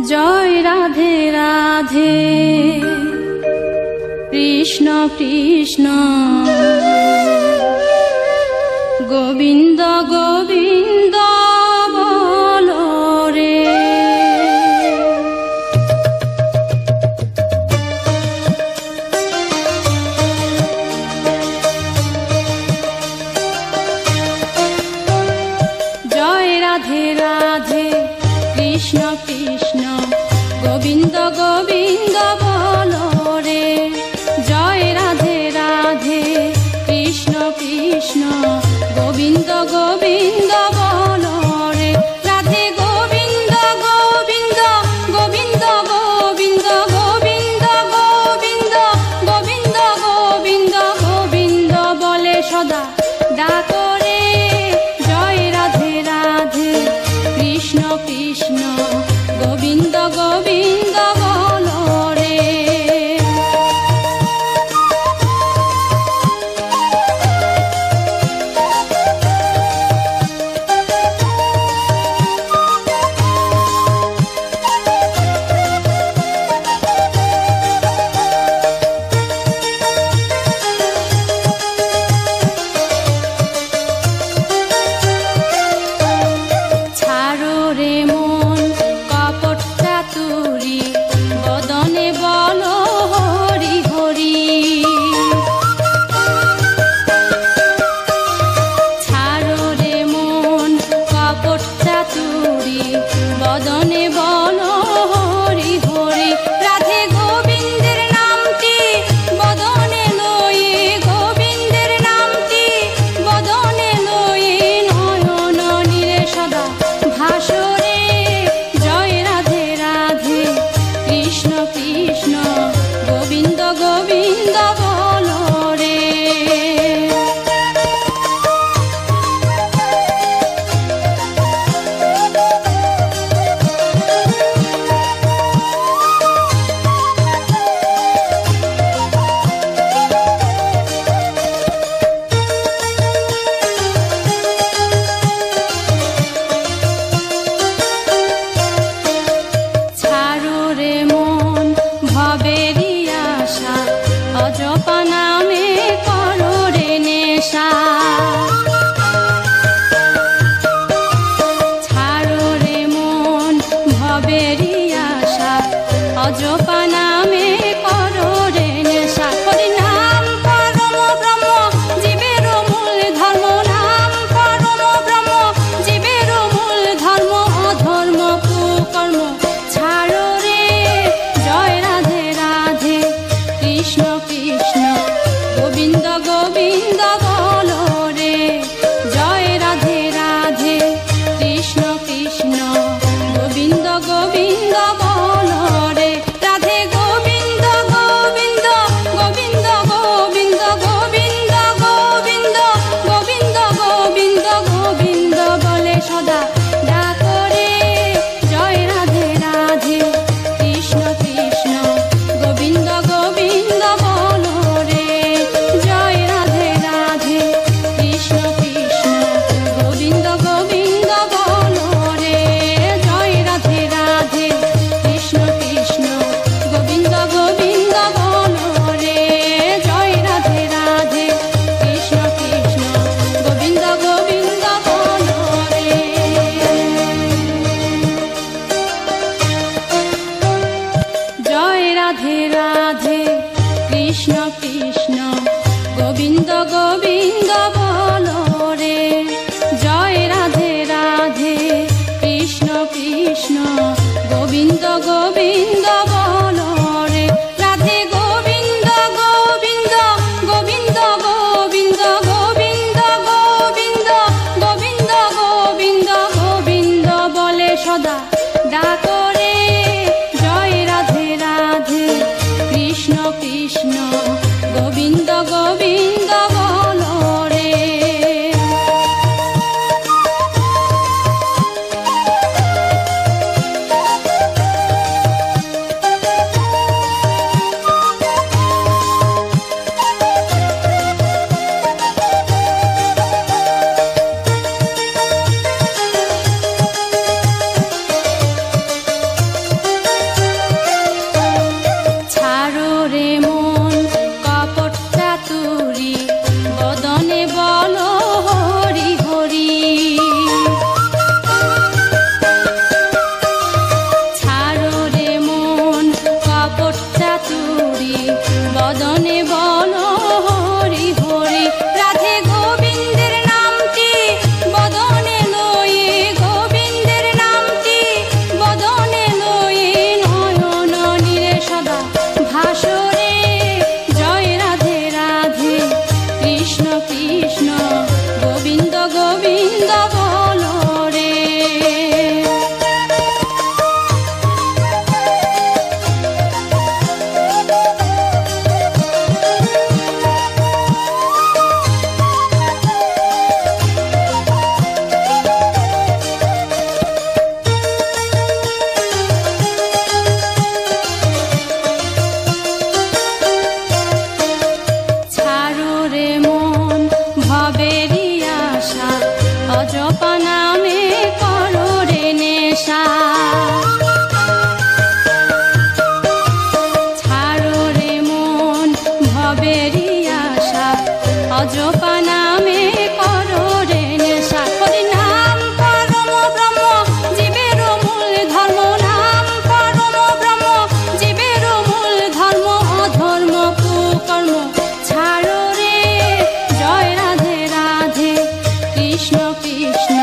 জয় রাধে রাধে কৃষ্ণ কৃষ্ণ গোবিন্দ গোবিন্দ বলো রে। জয় রাধে রাধে কৃষ্ণ কৃষ্ণ গোবিন্দ গোবিন্দ বলো রে। জয় রাধে রাধে কৃষ্ণ কৃষ্ণ গোবিন্দ গোবিন্দ বলো রে। রাধে গোবিন্দ গোবিন্দ গোবিন্দ গোবিন্দ গোবিন্দ গোবিন্দ গোবিন্দ গোবিন্দ গোবিন্দ বলে সদা ডাকো রে। জয় রাধে রাধে কৃষ্ণ কৃষ্ণ গোবিন্দ গোবিন্দ বলো রে। ছাড়ো রে মন কপট চাতুরি বদনে বলো হরি হরি। ছাড়ো রে মন কপট চাতুরি বদনে বলো হরি হরি। রাধে গোবিন্দের নামটি বদনে লয়ে গোবিন্দের নামটি বদনে লয়ে নয়ন নীরে সদা ভাসরে। জয় রাধে রাধে কৃষ্ণ কৃষ্ণ গোবিন্দ গোবিন্দ বলো রে। নামে করো রে নেশা। ছাড়ো রে মন ভবেরই আশা, অজপা নামে করো রে নেশা। হরি নাম পরম ব্রহ্ম জীবের মূল ধর্ম, নাম পরম ব্রহ্ম জীবের মূল ধর্ম, অধর্ম কুকর্ম ছাড়ো রে। জয় রাধে রাধে কৃষ্ণ কৃষ্ণ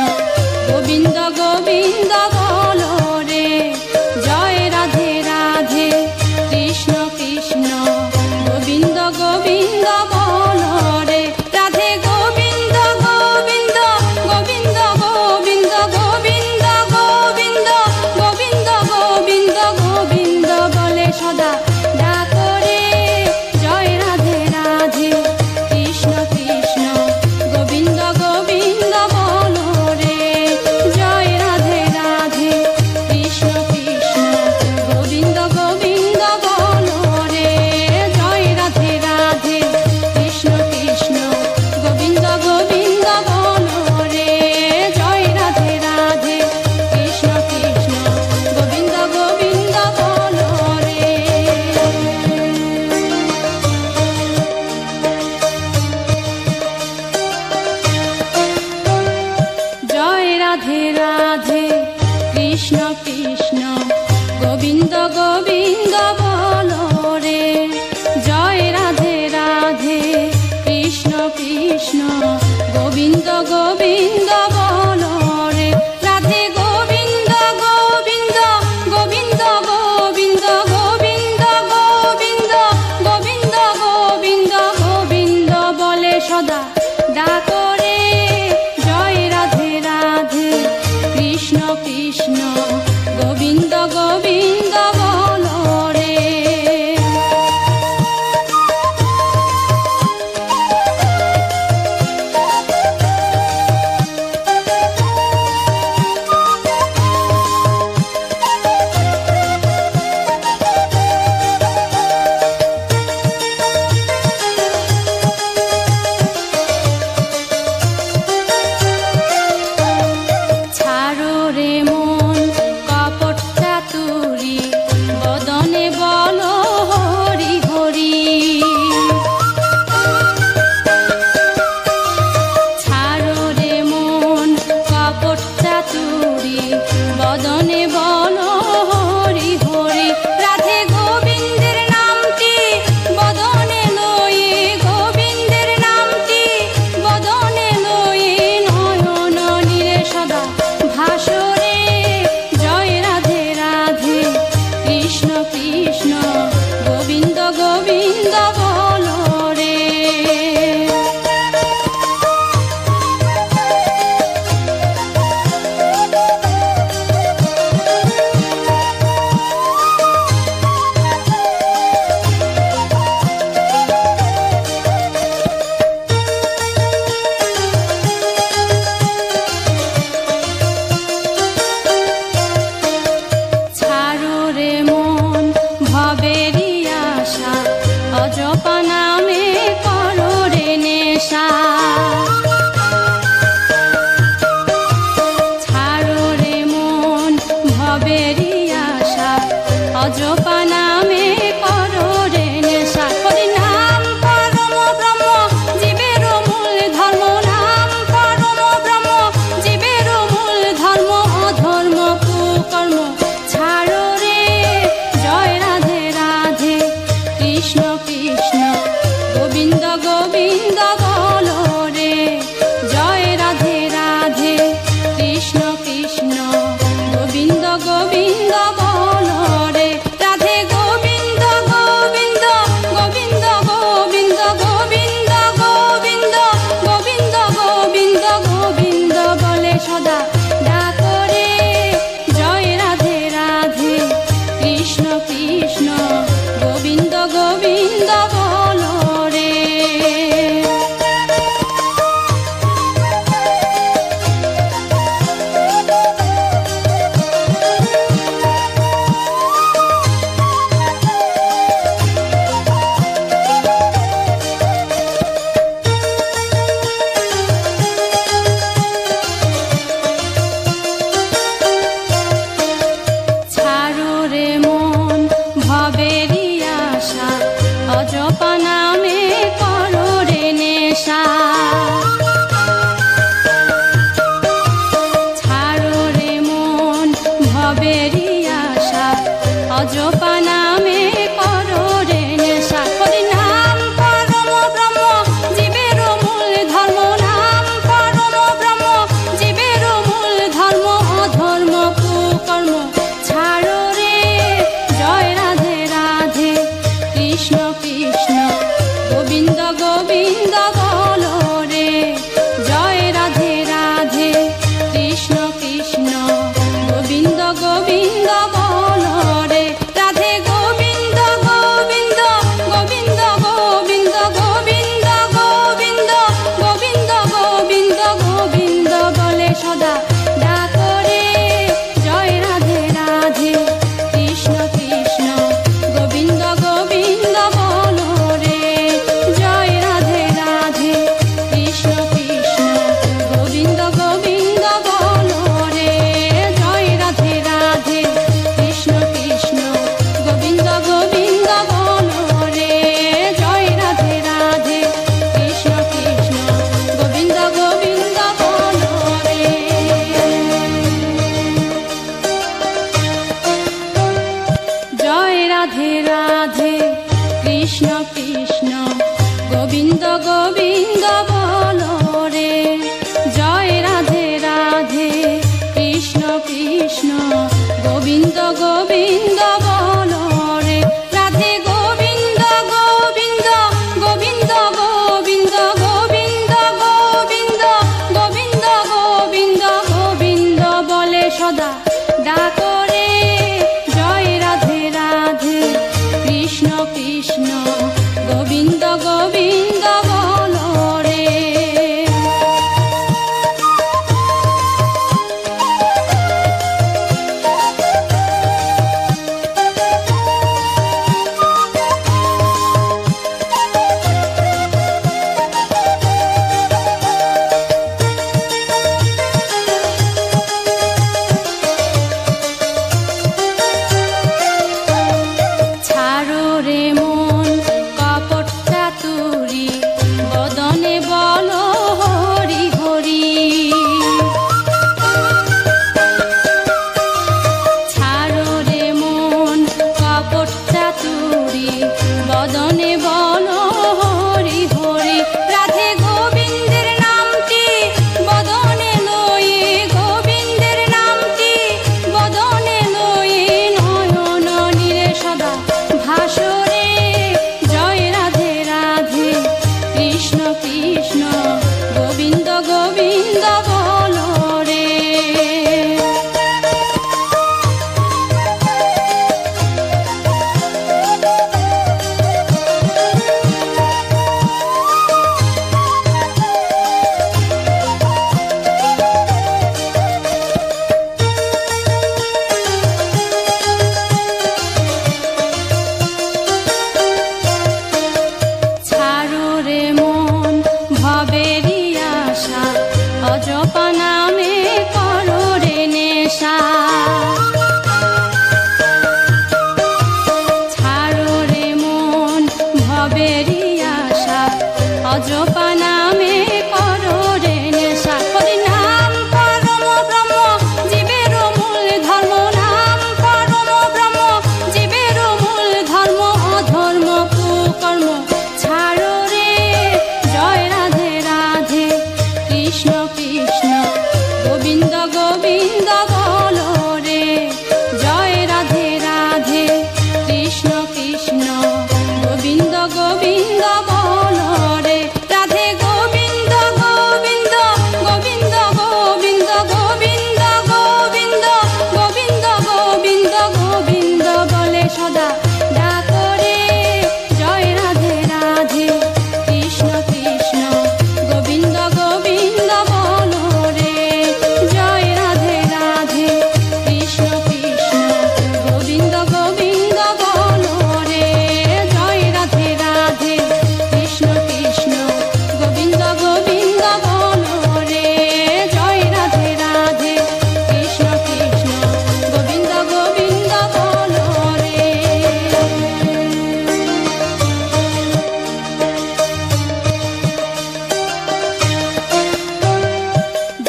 গোবিন্দ গোবিন্দ বলো রে। জয় রাধে রাধে কৃষ্ণ কৃষ্ণ গোবিন্দ গোবিন্দ বলো রে। রাধে গোবিন্দ গোবিন্দ গোবিন্দ গোবিন্দ গোবিন্দ গোবিন্দ গোবিন্দ গোবিন্দ গোবিন্দ বলে সদা ডাকো রে। জয় রাধে রাধে কৃষ্ণ কৃষ্ণ গোবিন্দ গোবিন্দ বলো রে। জয় রাধে রাধে কৃষ্ণ কৃষ্ণ গোবিন্দ গোবিন্দ বলো রে। জয় রাধে রাধে কৃষ্ণ কৃষ্ণ গোবিন্দ গোবিন্দ বলো রে। জয় রাধে রাধে কৃষ্ণ কৃষ্ণ গোবিন্দ গোবিন্দ বলো রে। জয় রাধে রাধে কৃষ্ণ কৃষ্ণ গোবিন্দ গোবিন্দ বলো রে। জয় রাধে রাধে কৃষ্ণ কৃষ্ণ গোবিন্দ গোবিন্দ বলো রে। রাধে গোবিন্দ গোবিন্দ গোবিন্দ গোবিন্দ গোবিন্দ গোবিন্দ গোবিন্দ গোবিন্দ গোবিন্দ বলে সদা ডাকো রে। জয় রাধে রাধে কৃষ্ণ কৃষ্ণ গোবিন্দ গোবিন্দ বলো রে। ছাড়ো রে মন কপট চাতুরি, বদনে বলো হরি হরি। ছাড়ো রে মন কপট চাতুরি, বদনে বলো হরি হরি। রাধে গোবিন্দের নামটি বদনে লয়ে, গোবিন্দের নামটি বদনে লয়ে নয়ন নীরে সদা ভাসো রে। জয় রাধে রাধে কৃষ্ণ কৃষ্ণ গোবিন্দ গোবিন্দ বলো রে। ছাড়ো রে মন ভবেরই আশা, অজপা নামে করো রে নেশা। ছাড়ো রে মন ভবেরই আশা, অজপা নামে করো রে নেশা। হরি নাম পরম ব্রহ্ম জীবের মূল ধর্ম, নাম পরম ব্রহ্ম জীবের মূল ধর্ম, অধর্ম কুকর্ম ছাড়ো রে। জয় রাধে রাধে কৃষ্ণ কৃষ্ণ গোবিন্দ গোবিন্দ বলো রে। জয় রাধে রাধে কৃষ্ণ কৃষ্ণ গোবিন্দ গোবিন্দ গোবিন্দ গোবিন্দ বলো রে রাধে গোবিন্দ গোবিন্দ গোবিন্দ গোবিন্দ গোবিন্দ গোবিন্দ গোবিন্দ গোবিন্দ গোবিন্দ বলে সদা ডাকো রে জয় রাধে রাধে কৃষ্ণ কৃষ্ণ গোবিন্দ গোবিন্দ বলো রে ছাড়ো রে মন কপট চাতুরি বদনে বলো হরি হরি ছাড়ো রে মন কপট চাতুরি বদনে বলো হরি হরি রাধে গোবিন্দের নামটি বদনে লয়ে গোবিন্দের নামটি বদনে লয়ে নয়ন নীরে সদা ভাসরে জয় রাধে রাধে কৃষ্ণ কৃষ্ণ গোবিন্দ গোবিন্দ বলো রে ছাড়ো রে মন ভবেরি আশা অজপা নামে করো রে নেশা ছাড়ো রে মন ভবেরি আশা অজপা নামে করো রে নেশা হরি নাম পরম ব্রহ্ম জীবের মূল ধর্ম নাম পরম ব্রহ্ম জীবের মূল ধর্ম অধর্ম কুকর্ম ছাড়ো রে জয় রাধে রাধে কৃষ্ণ কৃষ্ণ গোবিন্দ গোবিন্দ বলো রে জয় রাধে রাধে কৃষ্ণ কৃষ্ণ গোবিন্দ গোবিন্দ বলো রে রাধে গোবিন্দ গোবিন্দ গোবিন্দ গোবিন্দ গোবিন্দ গোবিন্দ গোবিন্দ গোবিন্দ গোবিন্দ বলে সদা ডাকো রে জয় রাধে রাধে কৃষ্ণ কৃষ্ণ গোবিন্দ গোবিন্দ বলো রে জয় রাধে রাধে কৃষ্ণ কৃষ্ণ গোবিন্দ গোবিন্দ বলো রে জয় রাধে রাধে কৃষ্ণ কৃষ্ণ গোবিন্দ গোবিন্দ বলো রে জয় রাধে রাধে কৃষ্ণ কৃষ্ণ গোবিন্দ গোবিন্দ বলো রে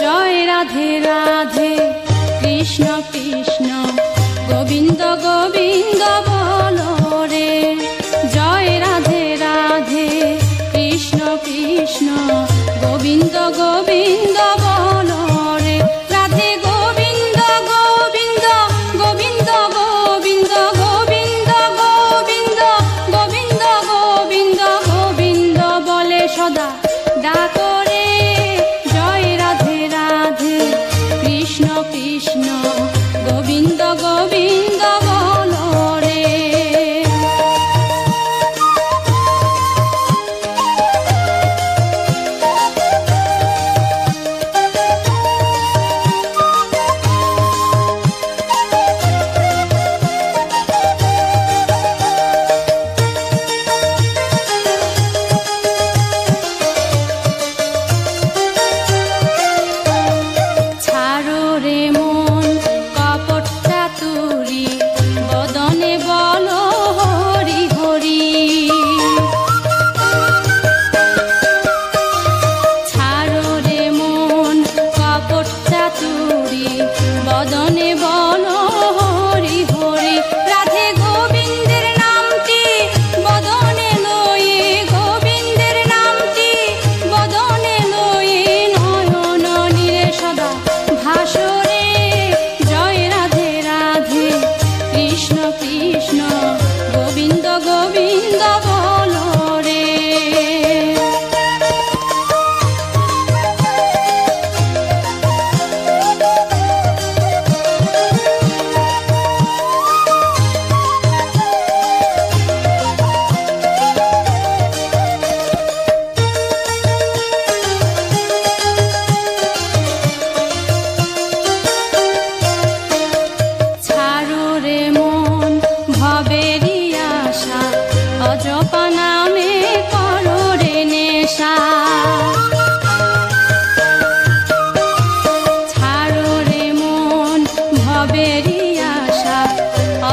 জয় রাধে রাধে কৃষ্ণ কৃষ্ণ গোবিন্দ গোবিন্দ বলো রে জয় রাধে রাধে কৃষ্ণ কৃষ্ণ গোবিন্দ গোবিন্দ বলো রে রাধে গোবিন্দ গোবিন্দ গোবিন্দ গোবিন্দ গোবিন্দ গোবিন্দ গোবিন্দ গোবিন্দ গোবিন্দ বলে সদা ডাকো রে জয় রাধে রাধে কৃষ্ণ কৃষ্ণ গোবিন্দ গোবিন্দ বলো রে ছাড়ো রে মন কপট চাতুরি বদনে বলো হরি হরি ছাড়ো রে মন কপট চাতুরি বদনে বলো হরি হরি রাধে গোবিন্দের নামটি বদনে লয়ে গোবিন্দের নামটি বদনে লয়ে নয়ন নীরে সদা ভাসরে জয় রাধে রাধে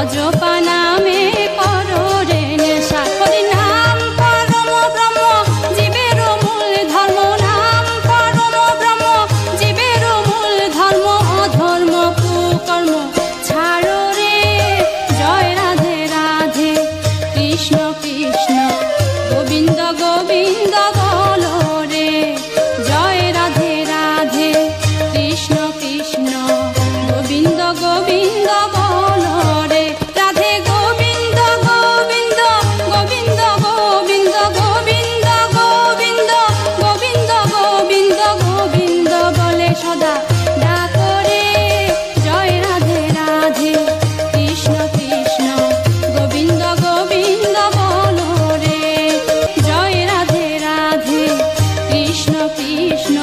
অজপা নামে করো রে নেশা। হরি নাম পরম ব্রহ্ম জীবের মূল ধর্ম, নাম পরম ব্রহ্ম জীবের মূল ধর্ম, অধর্ম কুকর্ম ছাড়ো রে। জয় রাধে রাধে কৃষ্ণ কৃষ্ণ গোবিন্দ গোবিন্দ বলো রে। জয় রাধে রাধে কৃষ্ণ কৃষ্ণ গোবিন্দ গোবিন্দ বলো রে। রাধে গোবিন্দ গোবিন্দ গোবিন্দ গোবিন্দ গোবিন্দ গোবিন্দ গোবিন্দ গোবিন্দ গোবিন্দ বলে সদা ডাকো রে। জয় রাধে রাধে কৃষ্ণ কৃষ্ণ গোবিন্দ গোবিন্দ বলো রে। জয় রাধে রাধে কৃষ্ণ কৃষ্ণ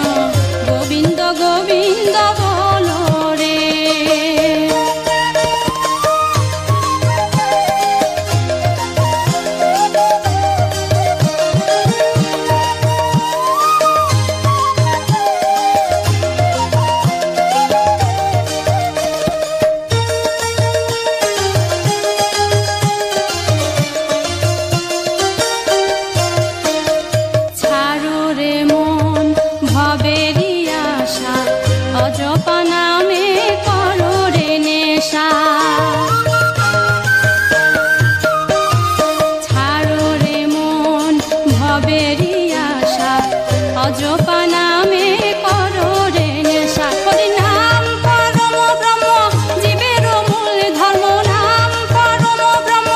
গোবিন্দ গোবিন্দ বলো রে। ছাড়ো রে মন ভবেরই আশা, অজপা নামে করো রে নেশা। ছাড়ো রে মন ভবেরই আশা, অজপা নামে করো রে নেশা। হরি নাম পরম ব্রহ্ম জীবের মূল ধর্ম, নাম পরম ব্রহ্ম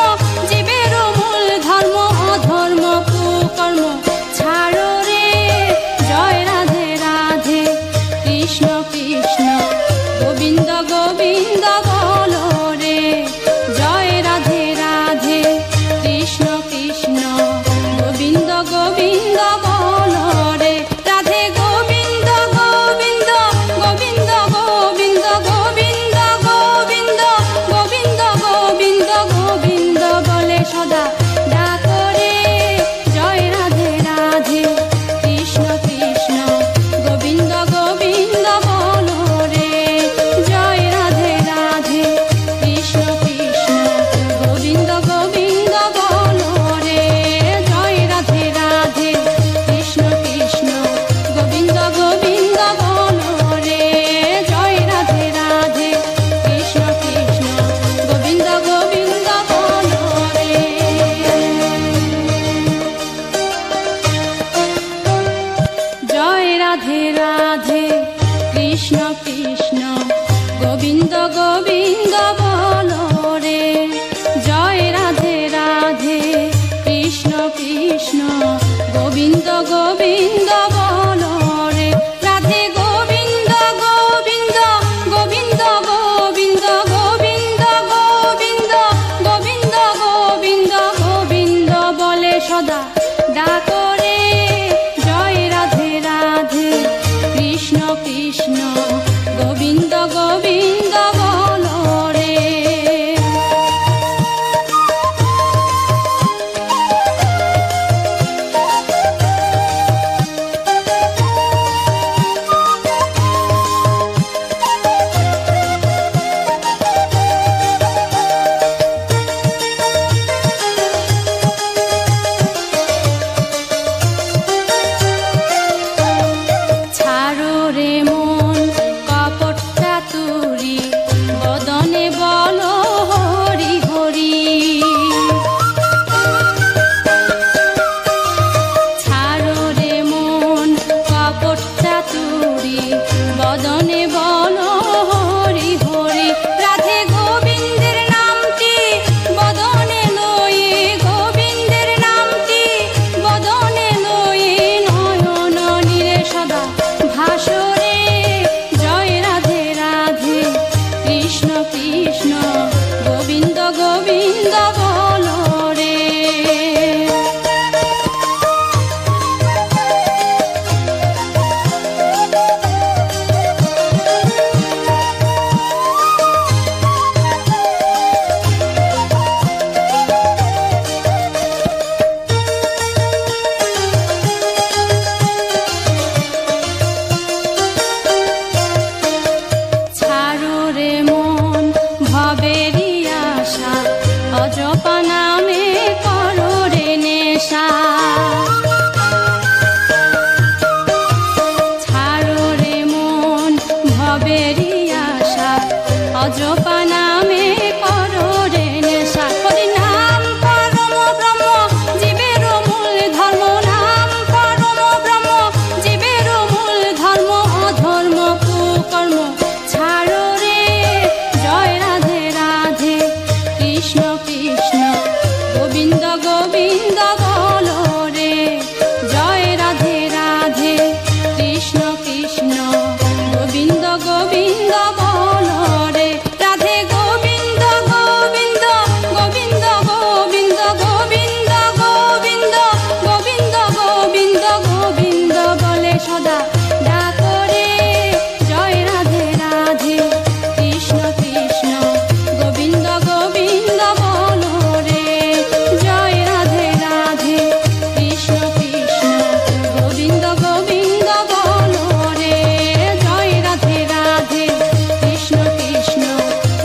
জীবের মূল ধর্ম, অধর্ম কুকর্ম ছাড়ো রে। জয় রাধে রাধে কৃষ্ণ কৃষ্ণ গোবিন্দ গোবিন্দ বলো রে। জয় রাধে রাধে কৃষ্ণ কৃষ্ণ গোবিন্দ গোবিন্দ বলো রে। রাধে গোবিন্দ গোবিন্দ গোবিন্দ গোবিন্দ গোবিন্দ গোবিন্দ গোবিন্দ গোবিন্দ গোবিন্দ বলে সদা ডাকো রে। জয় রাধে রাধে কৃষ্ণ কৃষ্ণ গোবিন্দ গোবিন্দ বলো রে। জয় রাধে রাধে কৃষ্ণ কৃষ্ণ গোবিন্দ গোবিন্দ বলো রে। জয় রাধে রাধে কৃষ্ণ কৃষ্ণ গোবিন্দ গোবিন্দ বলো রে। জয় রাধে রাধে কৃষ্ণ কৃষ্ণ গোবিন্দ গোবিন্দ বলো রে। জয় রাধে রাধে কৃষ্ণ কৃষ্ণ গোবিন্দ গোবিন্দ বলো রে। জয় রাধে রাধে কৃষ্ণ কৃষ্ণ গোবিন্দ গোবিন্দ বলো রে। রাধে গোবিন্দ গোবিন্দ গোবিন্দ গোবিন্দ গোবিন্দ গোবিন্দ গোবিন্দ গোবিন্দ গোবিন্দ বলে সদা ডাকো রে। জয় রাধে রাধে কৃষ্ণ কৃষ্ণ গোবিন্দ গোবিন্দ বলো রে। অজপা নামে করো রে নেশা। ছাড়ো রে মন ভবেরি আশা, অজপা নামে করো রে নেশা। হরি নাম পরম ব্রহ্ম জীবের মূল ধর্ম, নাম পরম ব্রহ্ম জীবের মূল ধর্ম। অধর্ম কুকর্ম ছাড়ো রে, জয় রাধে রাধে কৃষ্ণ কৃষ্ণ গোবিন্দ গোবিন্দ বলো রে। জয় রাধে রাধে কৃষ্ণ কৃষ্ণ গোবিন্দ গোবিন্দ বলো রে। রাধে গোবিন্দ গোবিন্দ গোবিন্দ গোবিন্দ গোবিন্দ গোবিন্দ গোবিন্দ গোবিন্দ গোবিন্দ বলে সদা ডাকো রে। জয় রাধে রাধে কৃষ্ণ কৃষ্ণ গোবিন্দ গোবিন্দ বলো রে। জয় রাধে রাধে কৃষ্ণ কৃষ্ণ গোবিন্দ গোবিন্দ বলো রে। জয় রাধে রাধে কৃষ্ণ কৃষ্ণ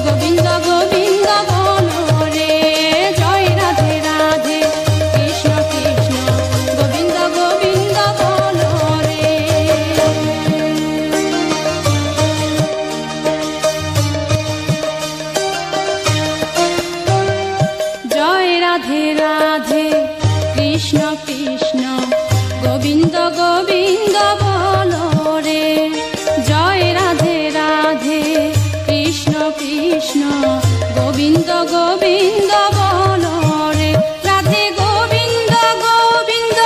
গোবিন্দ গোবিন্দ বলো রে। জয় রাধে রাধে কৃষ্ণ কৃষ্ণ গোবিন্দ গোবিন্দ বলো রে। জয় রাধে রাধে কৃষ্ণ কৃষ্ণ গোবিন্দ গোবিন্দ বলো রে। জয় রাধে রাধে কৃষ্ণ কৃষ্ণ গোবিন্দ গোবিন্দ বলো রে। রাধে গোবিন্দ গোবিন্দ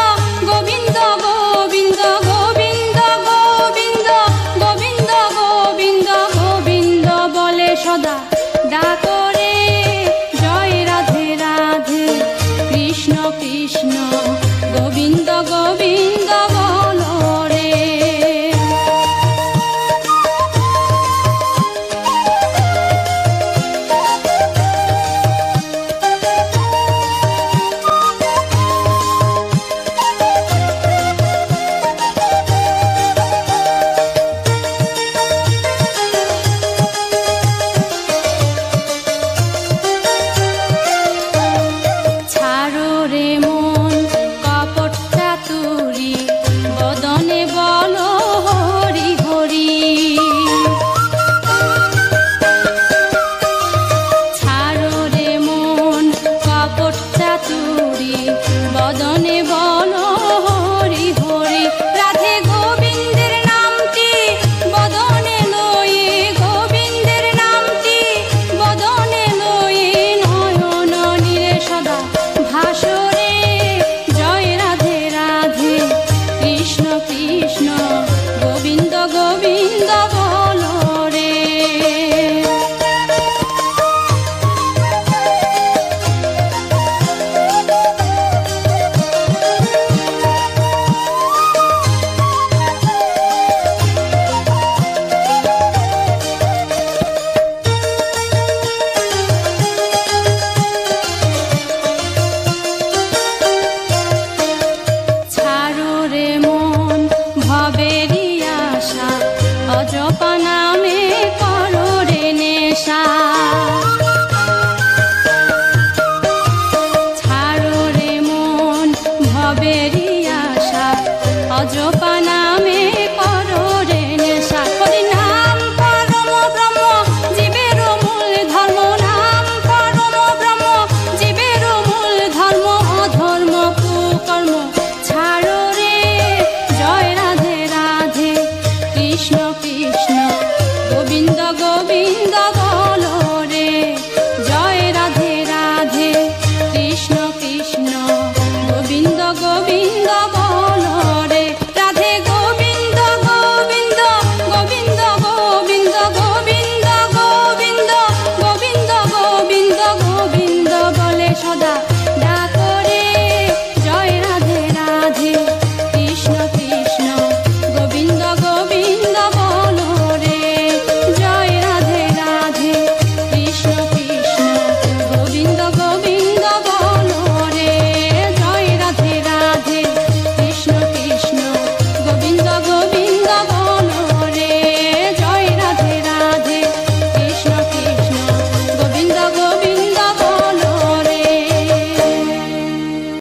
গোবিন্দ গোবিন্দ গোবিন্দ গোবিন্দ গোবিন্দ গোবিন্দ গোবিন্দ বলে সদা ডাকো